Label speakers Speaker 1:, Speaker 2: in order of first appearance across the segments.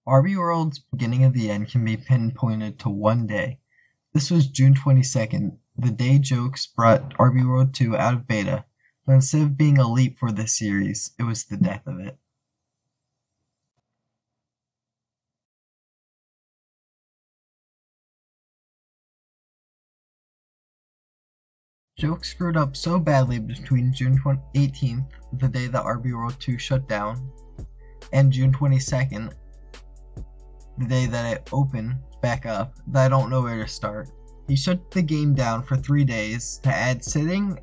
Speaker 1: RB World's beginning of the end can be pinpointed to one day. This was June 22nd, the day Jokes brought RB World 2 out of beta, but instead of being a leap for this series, it was the death of it. Jokes screwed up so badly between June 18th, the day that RB World 2 shut down, and June 22nd, the day that it opened back up, that I don't know where to start. He shut the game down for 3 days to add sitting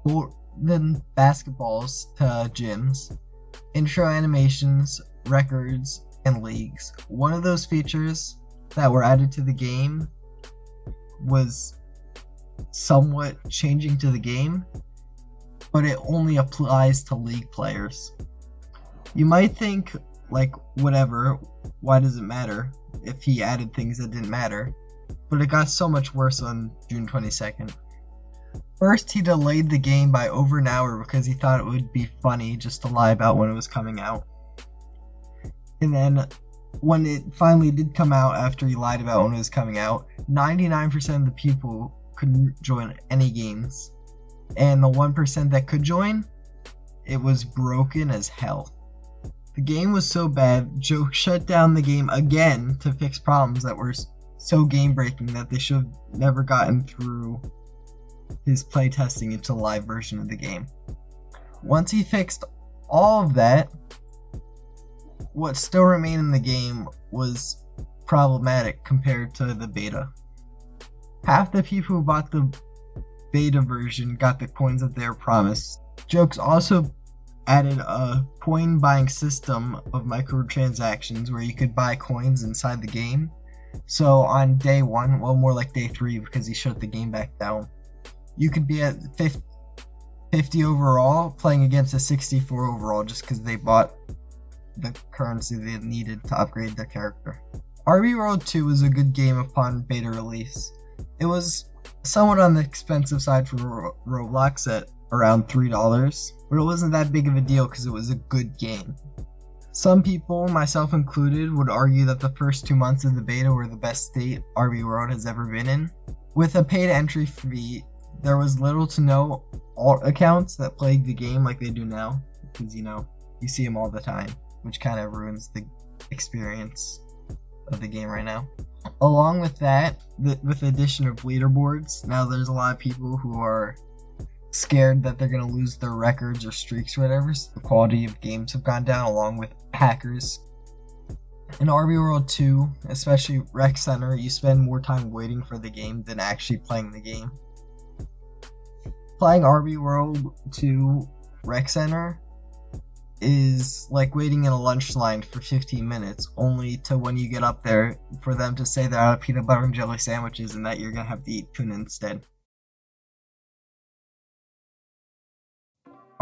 Speaker 1: golden basketballs to gyms, intro animations, records, and leagues. One of those features that were added to the game was somewhat changing to the game, but it only applies to league players. You might think, like, whatever, why does it matter if he added things that didn't matter? But it got so much worse on June 22nd. First, he delayed the game by over an hour because he thought it would be funny just to lie about when it was coming out. And then, when it finally did come out after he lied about when it was coming out, 99% of the people couldn't join any games. And the 1% that could join, it was broken as hell. The game was so bad, Joe shut down the game again to fix problems that were so game-breaking that they should have never gotten through his playtesting into the live version of the game. Once he fixed all of that, what still remained in the game was problematic compared to the beta. Half the people who bought the beta version got the coins that they were promised. Jokes also added a coin buying system of microtransactions where you could buy coins inside the game. So on day 1, well, more like day 3 because he shut the game back down, you could be at 50 overall playing against a 64 overall just because they bought the currency they needed to upgrade their character. RB World 2 was a good game upon beta release. It was somewhat on the expensive side for Roblox at around $3, but it wasn't that big of a deal because it was a good game. Some people, myself included, would argue that the first 2 months of the beta were the best state RB World has ever been in. With a paid entry fee, there was little to no alt accounts that plagued the game like they do now, because you see them all the time, which kind of ruins the experience of the game right now. Along with that, with the addition of leaderboards, now there's a lot of people who are scared that they're going to lose their records or streaks or whatever, so the quality of games have gone down along with hackers. In RB World 2, especially Rec Center, you spend more time waiting for the game than actually playing the game. Playing RB World 2 Rec Center is like waiting in a lunch line for 15 minutes, only to when you get up there for them to say they're out of peanut butter and jelly sandwiches and that you're going to have to eat tuna instead.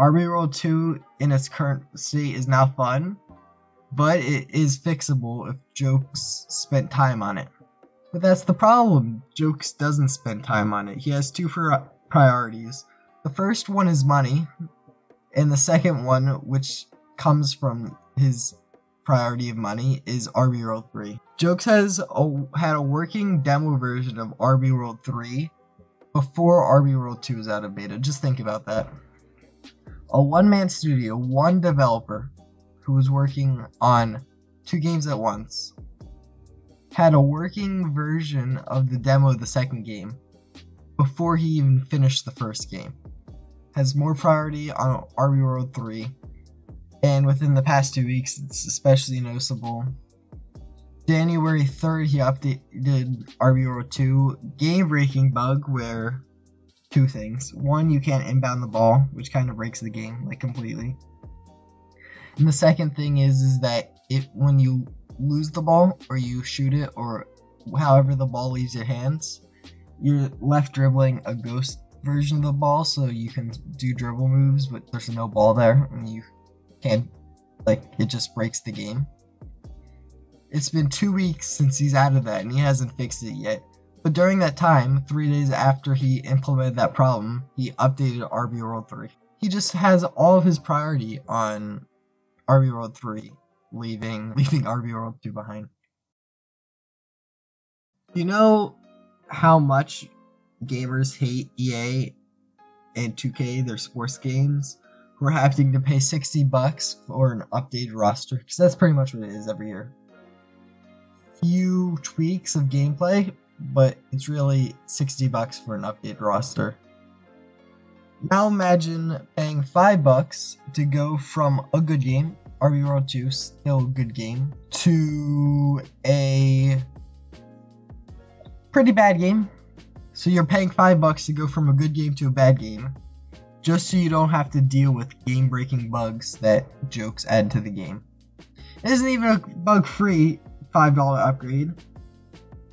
Speaker 1: RB World 2 in its current state is now fun, but it is fixable if Jokes spent time on it. But that's the problem, Jokes doesn't spend time on it. He has 2 priorities. The first one is money, and the second one, which comes from his priority of money, is RB World 3. Jokes had a working demo version of RB World 3 before RB World 2 was out of beta. Just think about that. A one-man studio, one developer, who was working on 2 games at once, had a working version of the demo of the second game before he even finished the first game. Has more priority on RB World 3, and within the past 2 weeks, it's especially noticeable. January 3rd, he updated RB World 2, game-breaking bug where 2 things. 1, you can't inbound the ball, which kind of breaks the game, like, completely. And the second thing is that when you lose the ball, or you shoot it, or however the ball leaves your hands, you're left dribbling a ghost version of the ball, so you can do dribble moves, but there's no ball there, and you can't, it just breaks the game. It's been 2 weeks since he's added that, and he hasn't fixed it yet. But during that time, 3 days after he implemented that problem, he updated RB World 3. He just has all of his priority on RB World 3. leaving RB World 2 behind. You know how much gamers hate EA and 2K, their sports games, who are having to pay $60 for an updated roster? Because that's pretty much what it is every year. Few tweaks of gameplay, but it's really $60 for an updated roster. Now imagine paying $5 to go from a good game, RB World 2, still a good game, to a pretty bad game. So you're paying $5 to go from a good game to a bad game, just so you don't have to deal with game-breaking bugs that Jokes add to the game. It isn't even a bug-free $5 upgrade.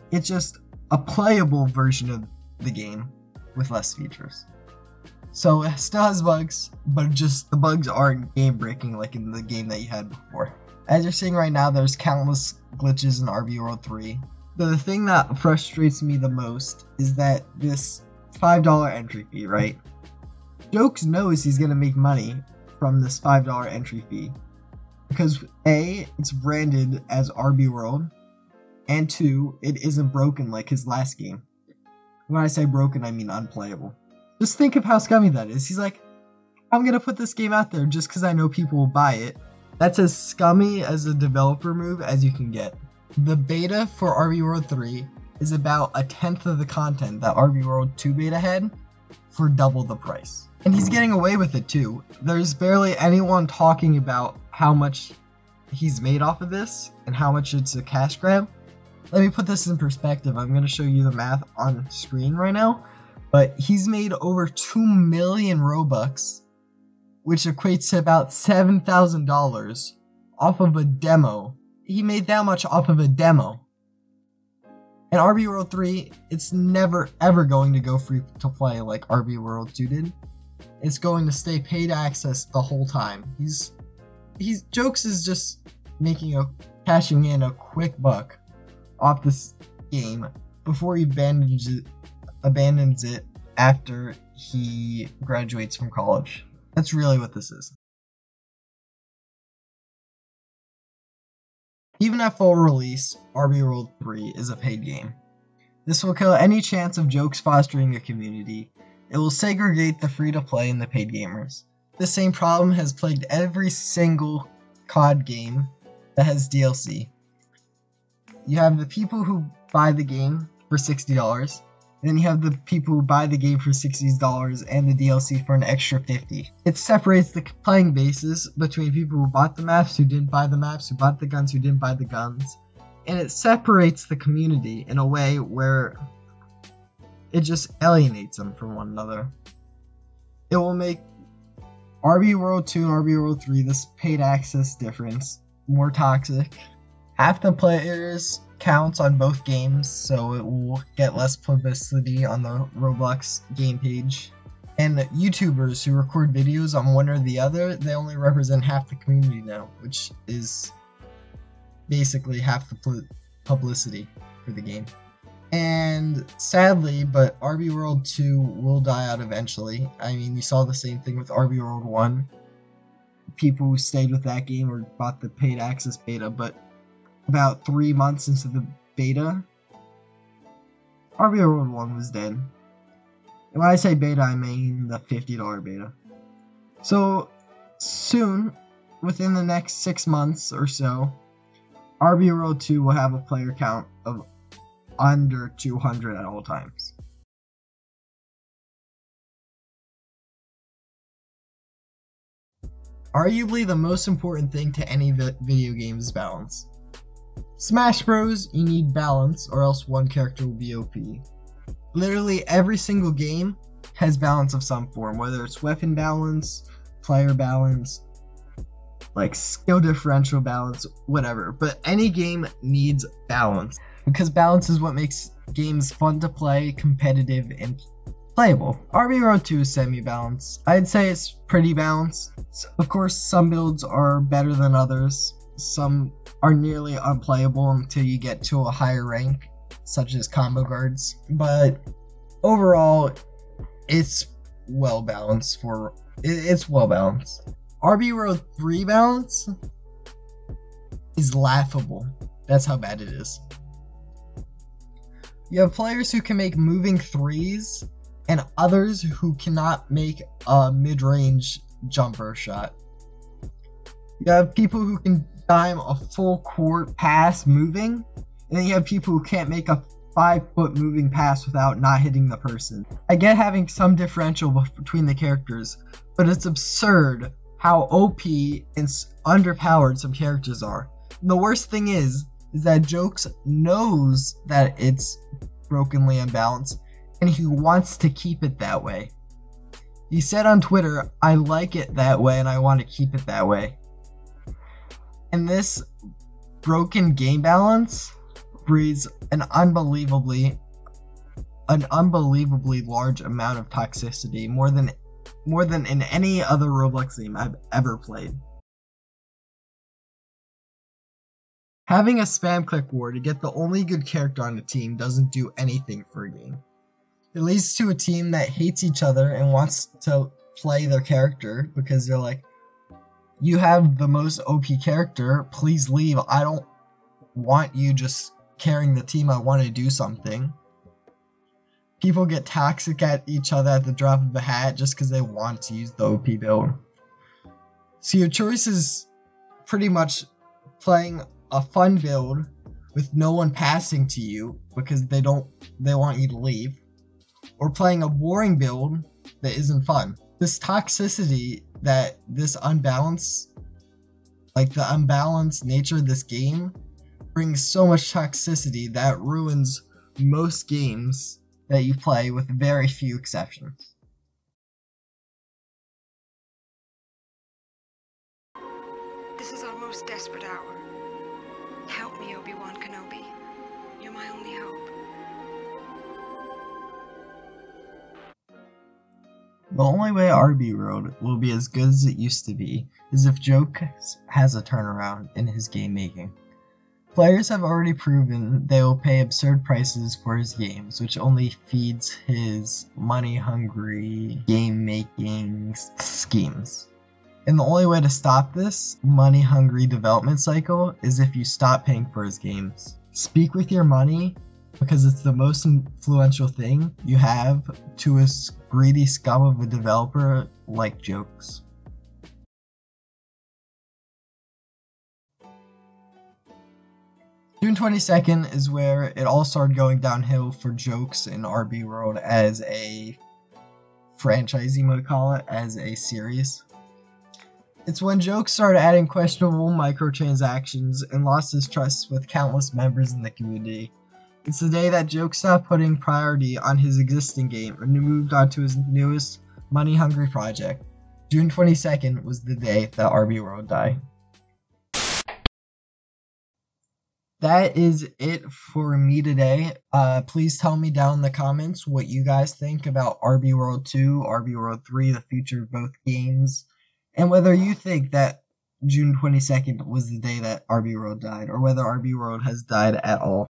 Speaker 1: It's just a playable version of the game with less features. So it still has bugs, but just the bugs aren't game-breaking like in the game that you had before. As you're seeing right now, there's countless glitches in RB World 3. The thing that frustrates me the most is that this $5 entry fee, right? Jokes knows he's gonna make money from this $5 entry fee. Because A, it's branded as RB World, and 2, it isn't broken like his last game. When I say broken, I mean unplayable. Just think of how scummy that is. He's like, I'm gonna put this game out there just because I know people will buy it. That's as scummy as a developer move as you can get. The beta for RB World 3 is about 1/10 of the content that RB World 2 beta had for double the price. And he's getting away with it too. There's barely anyone talking about how much he's made off of this and how much it's a cash grab. Let me put this in perspective. I'm going to show you the math on screen right now. But he's made over 2 million Robux, which equates to about $7,000 off of a demo. He made that much off of a demo. And RB World 3, it's never ever going to go free to play like RB World 2 did. It's going to stay paid access the whole time. Jokes is just cashing in a quick buck off this game before he abandons it after he graduates from college. That's really what this is. Even at full release, RB World 3 is a paid game. This will kill any chance of Jokes fostering a community. It will segregate the free-to-play and the paid gamers. The same problem has plagued every single COD game that has DLC. You have the people who buy the game for $60, and then you have the people who buy the game for $60 and the DLC for an extra $50. It separates the playing bases between people who bought the maps, who didn't buy the maps, who bought the guns, who didn't buy the guns. And it separates the community in a way where it just alienates them from one another. It will make RB World 2 and RB World 3, this paid access difference, more toxic. Half the players counts on both games, so it will get less publicity on the Roblox game page. And YouTubers who record videos on one or the other, they only represent half the community now, which is basically half the publicity for the game. And sadly, but RB World 2 will die out eventually. I mean, you saw the same thing with RB World 1. People who stayed with that game or bought the paid access beta, but about 3 months into the beta, RB World 1 was dead. And when I say beta, I mean the $50 beta. So, soon, within the next 6 months or so, RB World 2 will have a player count of under 200 at all times. Arguably the most important thing to any video game is balance. Smash Bros, you need balance or else one character will be OP. Literally every single game has balance of some form, whether it's weapon balance, player balance, like skill differential balance, whatever. But any game needs balance, because balance is what makes games fun to play, competitive, and playable. RB World 2 is semi-balanced. I'd say it's pretty balanced. Of course, some builds are better than others. Some are nearly unplayable until you get to a higher rank, such as combo guards. But overall, it's well balanced. It's well balanced. RB World 3 balance is laughable. That's how bad it is. You have players who can make moving threes, and others who cannot make a mid-range jumper shot. You have people who can time a full court pass moving, and then you have people who can't make a 5-foot moving pass without not hitting the person. I get having some differential between the characters, but it's absurd how OP and underpowered some characters are. And the worst thing is that Jokes knows that it's brokenly unbalanced, and he wants to keep it that way. He said on Twitter, "I like it that way and I want to keep it that way." And this broken game balance breeds an unbelievably large amount of toxicity, more than in any other Roblox game I've ever played. Having a spam click war to get the only good character on the team doesn't do anything for a game. It leads to a team that hates each other and wants to play their character because they're like, "You have the most OP character, please leave. I don't want you just carrying the team, I want to do something." People get toxic at each other at the drop of a hat just because they want to use the OP build. So your choice is pretty much playing a fun build with no one passing to you because they want you to leave, or playing a boring build that isn't fun. This toxicity, that this unbalance, like the unbalanced nature of this game, brings so much toxicity that ruins most games that you play, with very few exceptions.
Speaker 2: This is our most desperate hour. Help me, Obi-Wan Kenobi. You're my only hope.
Speaker 1: The only way RB World will be as good as it used to be is if Jokes has a turnaround in his game making. Players have already proven they will pay absurd prices for his games, which only feeds his money-hungry game-making schemes. And the only way to stop this money-hungry development cycle is if you stop paying for his games. Speak with your money, because it's the most influential thing you have to a greedy scum of a developer like Jokes. June 22nd is where it all started going downhill for Jokes in RB World as a franchise, you might call it, as a series. It's when Jokes started adding questionable microtransactions and lost his trust with countless members in the community. It's the day that Jokes stopped putting priority on his existing game and moved on to his newest money-hungry project. June 22nd was the day that RB World died. That is it for me today. Please tell me down in the comments what you guys think about RB World 2, RB World 3, the future of both games, and whether you think that June 22nd was the day that RB World died, or whether RB World has died at all.